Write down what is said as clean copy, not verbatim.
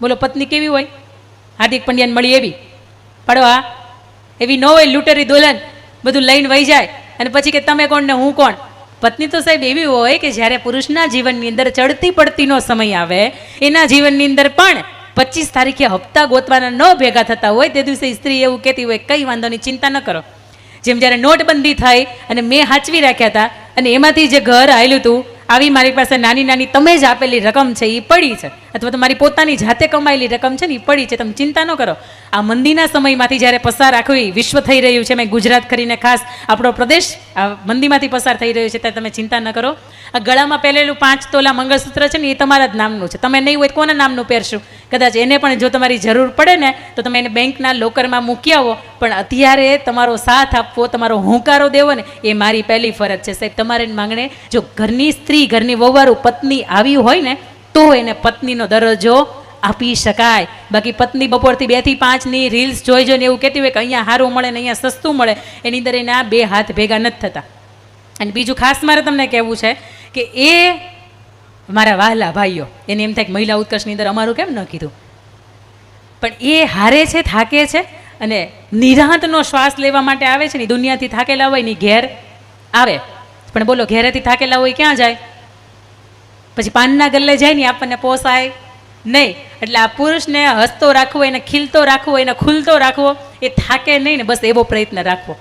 બોલો પત્ની કેવી હોય? હાર્દિક પંડ્યાને મળી એવી પડવા એવી ન હોય, લૂંટરી દુલ્હન બધું લઈને વહી જાય અને પછી કે તમે કોણ ને હું કોણ. પત્ની તો સાહેબ એવી હોય કે જ્યારે પુરુષના જીવનની અંદર ચડતી પડતીનો સમય આવે, એના જીવનની અંદર પણ 25 તારીખે હપ્તા ગોતવાના ન ભેગા થતા હોય તે દિવસે સ્ત્રી એવું કહેતી હોય કંઈ વાંધો નહીં, ચિંતા ન કરો. જેમ જ્યારે નોટબંધી થઈ અને મેં હાચવી રાખ્યા હતા અને એમાંથી જે ઘર આવેલું હતું, આવી મારી પાસે નાની નાની તમે જ આપેલી રકમ છે એ પડી છે, અથવા તમારી પોતાની જાતે કમાયેલી રકમ છે ને એ પડી છે, તમે ચિંતા ન કરો. આ મંદીના સમયમાંથી જ્યારે પસાર આખું વિશ્વ થઈ રહ્યું છે, મેં ગુજરાત કરીને ખાસ આપણો પ્રદેશ આ મંદીમાંથી પસાર થઈ રહ્યું છે, ત્યારે તમે ચિંતા ન કરો. આ ગળામાં પહેરેલું 5 તોલા મંગળસૂત્ર છે ને એ તમારા જ નામનું છે. તમે નહીં હોય કોના નામનું પહેરશું? કદાચ એને પણ જો તમારી જરૂર પડે ને તો તમે એને બેંકના લોકરમાં મૂકી આવો, પણ અત્યારે તમારો સાથ આપવો, તમારો હોંકારો દેવો ને એ મારી પહેલી ફરજ છે સાહેબ. તમારે માંગણે જો ઘરની સ્ત્રી, ઘરની વહુવારું પત્ની આવી હોય ને તો એને પત્નીનો દરજ્જો આપી શકાય. બાકી પત્ની બપોરથી 2 થી 5ની રીલ્સ જોઈ જોઈને એવું કહેતી હોય કે અહીંયા સારું મળે ને અહીંયા સસ્તું મળે, એની અંદર એના 2 હાથ ભેગા નથી થતા. અને બીજું ખાસ મારે તમને કહેવું છે કે એ મારા વહાલા ભાઈઓ, એને એમ થાય કે મહિલા ઉત્કર્ષની અંદર અમારું કેમ ન કીધું, પણ એ હારે છે, થાકે છે અને નિરાંતનો શ્વાસ લેવા માટે આવે છે ને. દુનિયાથી થાકેલા હોય ને ઘેર આવે, પણ બોલો ઘેરેથી થાકેલા હોય ક્યાં જાય? પછી પાનના ગલ્લે જાય ને આપણને પોસાય નહીં. એટલે આ પુરુષને હસતો રાખવો, એને ખીલતો રાખવો, એને ખુલતો રાખવો, એ થાકે નહીં ને બસ એવો પ્રયત્ન રાખવો.